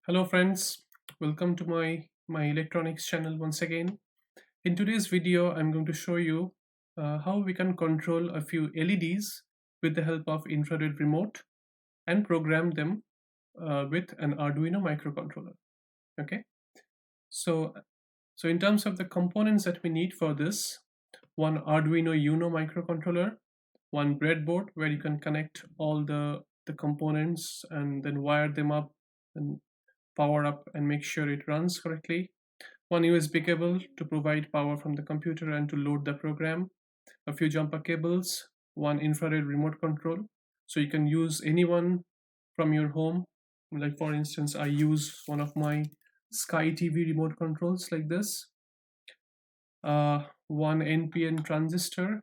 Hello friends, welcome to my electronics channel once again. In today's video, I'm going to show you how we can control a few LEDs with the help of infrared remote and program them with an Arduino microcontroller. Okay, so so in terms of the components that we need for this, one Arduino Uno microcontroller, one breadboard where you can connect all the components and then wire them up and power up and make sure it runs correctly. One USB cable to provide power from the computer and to load the program. A few jumper cables, one infrared remote control. So you can use any one from your home. Like for instance, I use one of my Sky TV remote controls like this. One NPN transistor,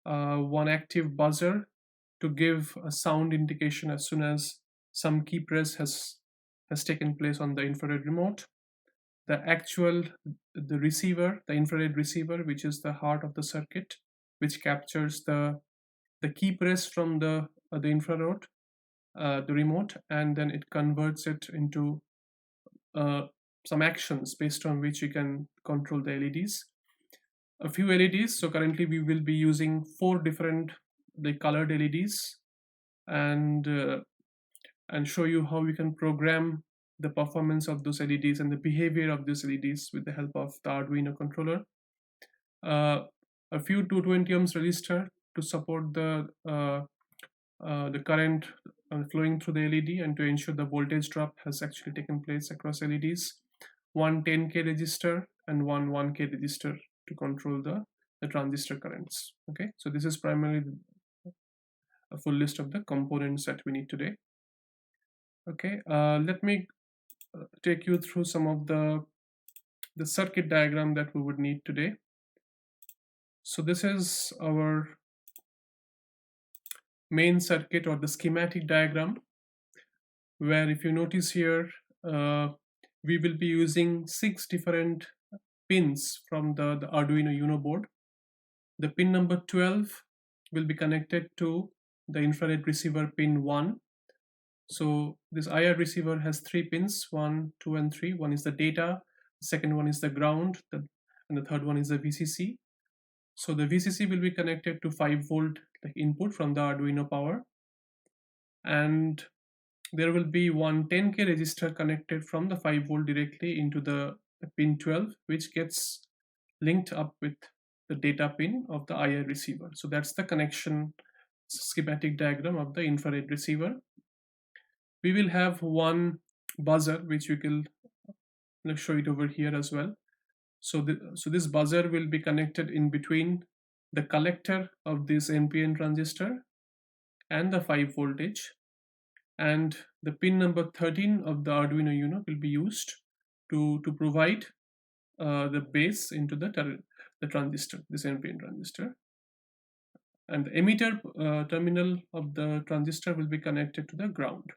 one active buzzer to give a sound indication as soon as some key press has taken place on the infrared remote. The receiver, the infrared receiver, which is the heart of the circuit, which captures the key press from the infrared, the remote, and then it converts it into some actions based on which you can control the LEDs. A few LEDs. So currently we will be using four different colored LEDs, and show you how we can program the performance of those LEDs and the behavior of these LEDs with the help of the Arduino controller. A few 220 ohms resistor to support the current flowing through the LED and to ensure the voltage drop has actually taken place across LEDs. One 10K resistor and one 1K resistor to control the transistor currents. Okay, so this is primarily a full list of the components that we need today. Okay, let me take you through some of the circuit diagram that we would need today. So this is our main circuit or the schematic diagram, where if you notice here, we will be using 6 different pins from the Arduino Uno board. The pin number 12 will be connected to the infrared receiver pin 1. So this IR receiver has 3 pins, 1, 2, and 3. One is the data, the second one is the ground, and the third one is the VCC. So the VCC will be connected to 5-volt input from the Arduino power, and there will be one 10K resistor connected from the 5-volt directly into the pin 12, which gets linked up with the data pin of the IR receiver. So that's the connection schematic diagram of the infrared receiver. We will have one buzzer, which we will show it over here as well. So this buzzer will be connected in between the collector of this NPN transistor and the 5 voltage, and the pin number 13 of the Arduino Uno will be used to provide the base into the transistor, this NPN transistor, and the emitter terminal of the transistor will be connected to the ground.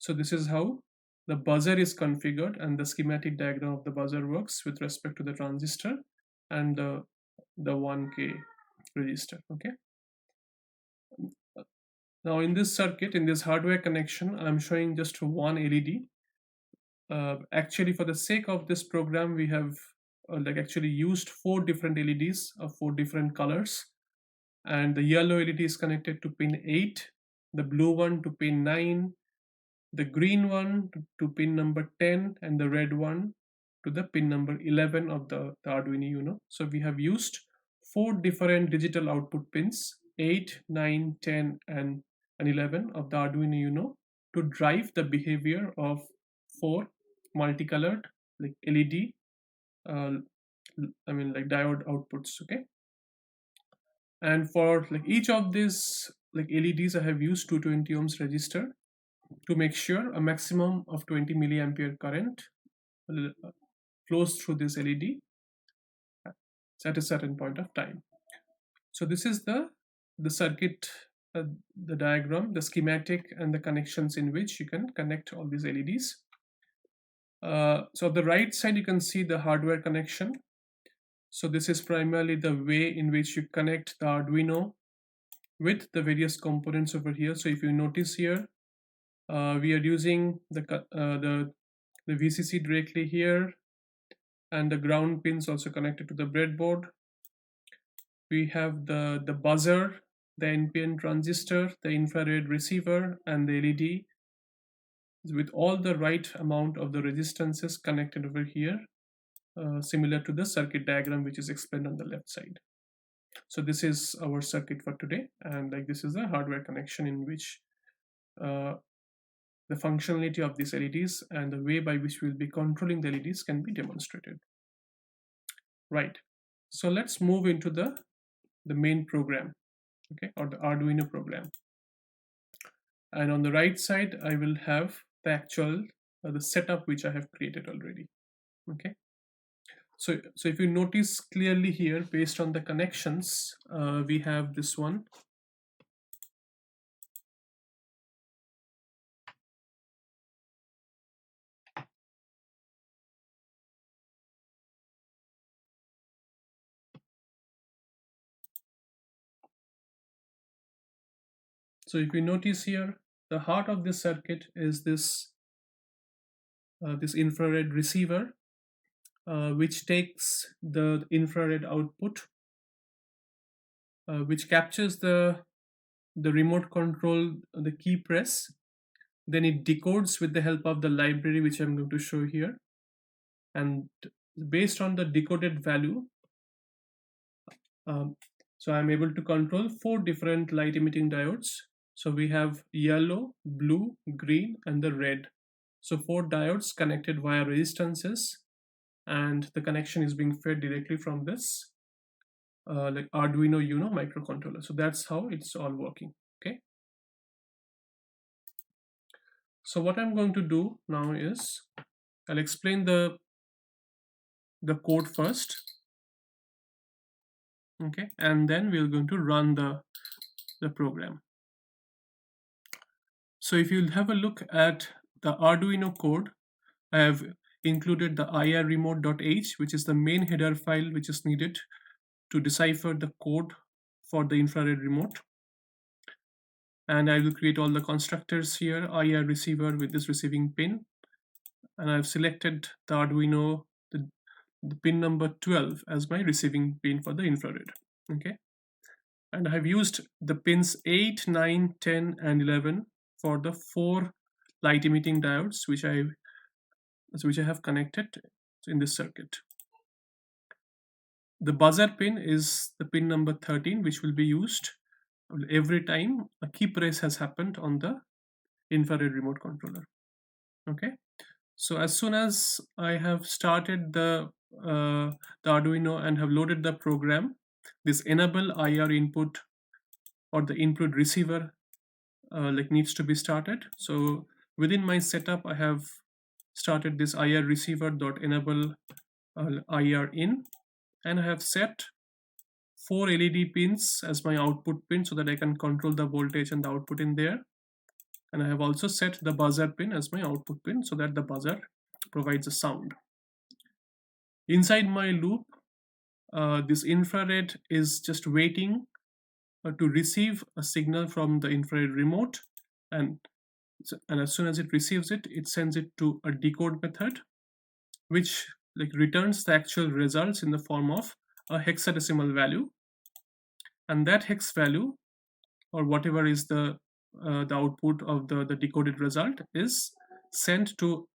So this is how the buzzer is configured, and the schematic diagram of the buzzer works with respect to the transistor and the 1K resistor. Okay. Now in this circuit, in this hardware connection, I'm showing just one LED. Actually, for the sake of this program, we have actually used 4 different LEDs of 4 different colors, and the yellow LED is connected to pin 8, the blue one to pin 9, the green one to pin number 10, and the red one to the pin number 11 of the Arduino Uno. So we have used 4 different digital output pins, 8, 9, 10, and 11 of the Arduino Uno to drive the behavior of 4 multicolored LED, diode outputs. Okay, and for each of these LEDs, I have used 220 ohms resistor to make sure a maximum of 20 milliampere current flows through this LED at a certain point of time. So this is the circuit, the diagram, the schematic, and the connections in which you can connect all these LEDs. So on the right side, you can see the hardware connection. So this is primarily the way in which you connect the Arduino with the various components over here. So if you notice here, We are using the VCC directly here, and the ground pins also connected to the breadboard. We have the buzzer, the NPN transistor, the infrared receiver, and the LED with all the right amount of the resistances connected over here, similar to the circuit diagram which is explained on the left side. So this is our circuit for today, and like this is the hardware connection in which the functionality of these LEDs and the way by which we'll be controlling the LEDs can be demonstrated. Right. So let's move into the main program, okay, or the Arduino program. And on the right side, I will have the actual the setup which I have created already. Okay. So if you notice clearly here, based on the connections, we have this one. So if you notice here, the heart of this circuit is this this infrared receiver, which takes the infrared output, which captures the remote control, the key press. Then it decodes with the help of the library, which I'm going to show here. And based on the decoded value, so I'm able to control 4 different light emitting diodes. So we have yellow, blue, green, and the red. So 4 diodes connected via resistances, and the connection is being fed directly from this like Arduino Uno microcontroller. So that's how it's all working. Okay. So what I'm going to do now is I'll explain the code first. Okay, and then we're going to run the program. So if you have a look at the Arduino code, I have included the irremote.h, which is the main header file which is needed to decipher the code for the infrared remote. And I will create all the constructors here, IR receiver with this receiving pin. And I've selected the Arduino, the pin number 12 as my receiving pin for the infrared. Okay. And I have used the pins 8, 9, 10, and 11 for the 4 light emitting diodes which I have connected in this circuit. The buzzer pin is the pin number 13, which will be used every time a key press has happened on the infrared remote controller. Okay, so as soon as I have started the Arduino and have loaded the program, this enable IR input or the input receiver like needs to be started. So within my setup, I have started this IR receiver dot enable IR in, and I have set 4 LED pins as my output pin so that I can control the voltage and the output in there. And I have also set the buzzer pin as my output pin so that the buzzer provides a sound. Inside my loop, this infrared is just waiting to receive a signal from the infrared remote, and as soon as it receives it, it sends it to a decode method, which like returns the actual results in the form of a hexadecimal value, and that hex value, or whatever is the output of the decoded result, is sent to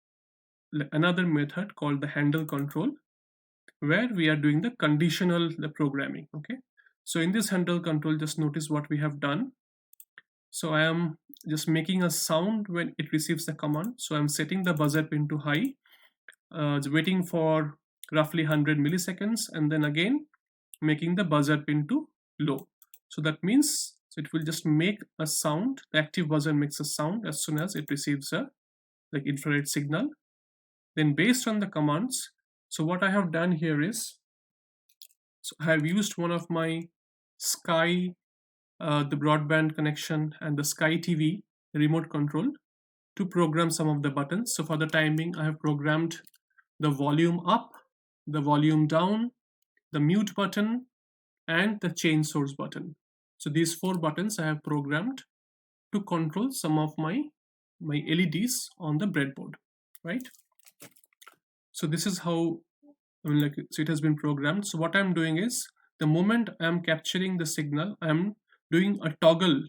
another method called the handle control, where we are doing the conditional programming. Okay, so in this handle control, just notice what we have done. So I am just making a sound when it receives the command. So I'm setting the buzzer pin to high, waiting for roughly 100 milliseconds, and then again making the buzzer pin to low. So that means it will just make a sound. The active buzzer makes a sound as soon as it receives a like infrared signal. Then based on the commands, so what I have done here is, so I have used one of my Sky, the broadband connection, and the Sky TV remote control to program some of the buttons. So for the timing, I have programmed the volume up, the volume down, the mute button, and the change source button. So these 4 buttons I have programmed to control some of my my LEDs on the breadboard, right? So this is how, so it has been programmed. So what I'm doing is, the moment I'm capturing the signal, I'm doing a toggle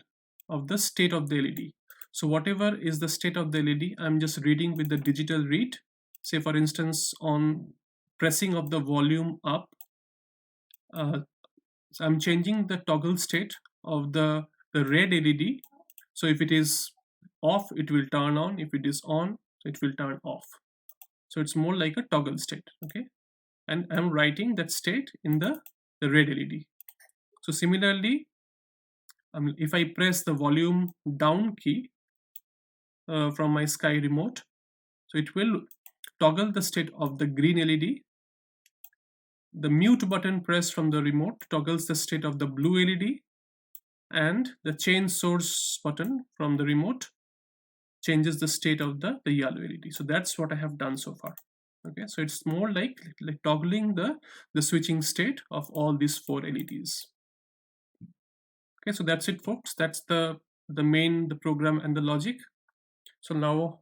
of the state of the LED. So whatever is the state of the LED, I'm just reading with the digital read. Say for instance, on pressing of the volume up, so I'm changing the toggle state of the red LED. So if it is off, it will turn on. If it is on, it will turn off. So it's more like a toggle state, okay? And I'm writing that state in the red LED. So similarly, if I press the volume down key from my Sky remote, so it will toggle the state of the green LED. The mute button pressed from the remote toggles the state of the blue LED, and the change source button from the remote changes the state of the yellow LED. So that's what I have done so far. Okay, so it's more like toggling the switching state of all these 4 LEDs. Okay, so that's it, folks. That's the program and the logic. So now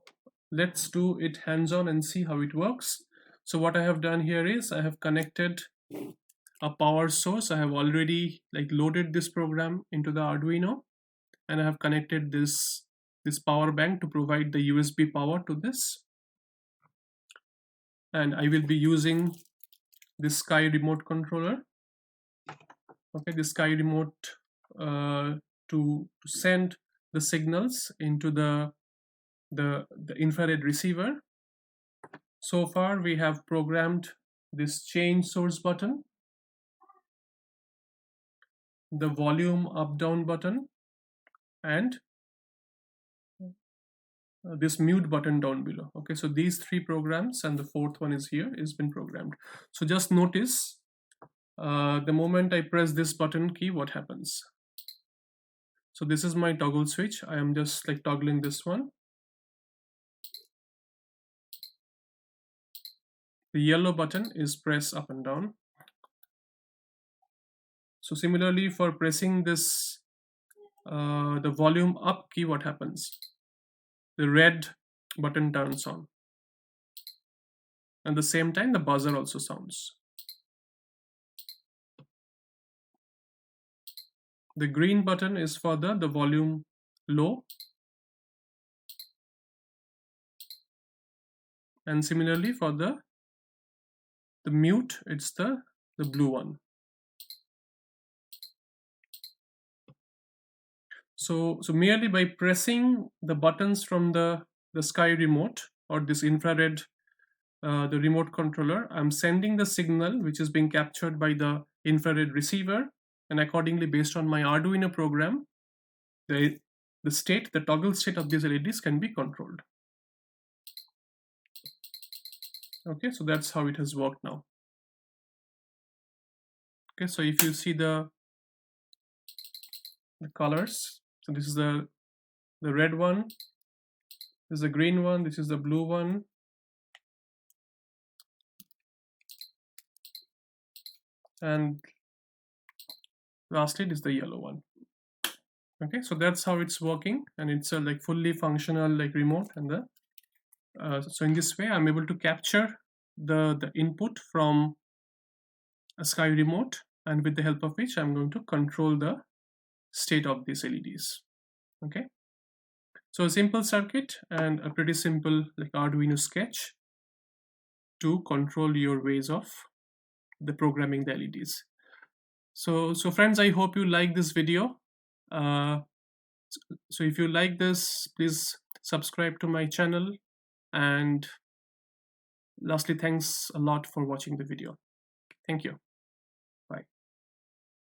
let's do it hands-on and see how it works. So what I have done here is, I have connected a power source. I have already loaded this program into the Arduino, and I have connected this power bank to provide the USB power to this. And I will be using this Sky remote controller. Okay, the Sky remote to send the signals into the infrared receiver. So far we have programmed this change source button, the volume up down button, and this mute button down below. Okay, so these 3 programs, and the 4th one is here, is been programmed. So just notice the moment I press this button key, what happens. So this is my toggle switch. I am just toggling this one. The yellow button is press up and down. So similarly, for pressing this the volume up key, what happens? The red button turns on. At the same time, the buzzer also sounds. The green button is for the volume low. And similarly for the mute, it's the blue one. So merely by pressing the buttons from the Sky remote, or this infrared the remote controller, I'm sending the signal which is being captured by the infrared receiver, and accordingly, based on my Arduino program, the toggle state of these LEDs can be controlled. Okay, so that's how it has worked now. Okay, so if you see the colors, so this is the red one, this is the green one, this is the blue one, and lastly, this is the yellow one. Okay, so that's how it's working, and it's a fully functional remote. And so in this way, I'm able to capture the input from a Sky remote, and with the help of which I'm going to control the state of these LEDs. Okay, so a simple circuit and a pretty simple Arduino sketch to control your ways of the programming the LEDs. So friends, I hope you like this video. So if you like this, please subscribe to my channel, and lastly, thanks a lot for watching the video. Thank you.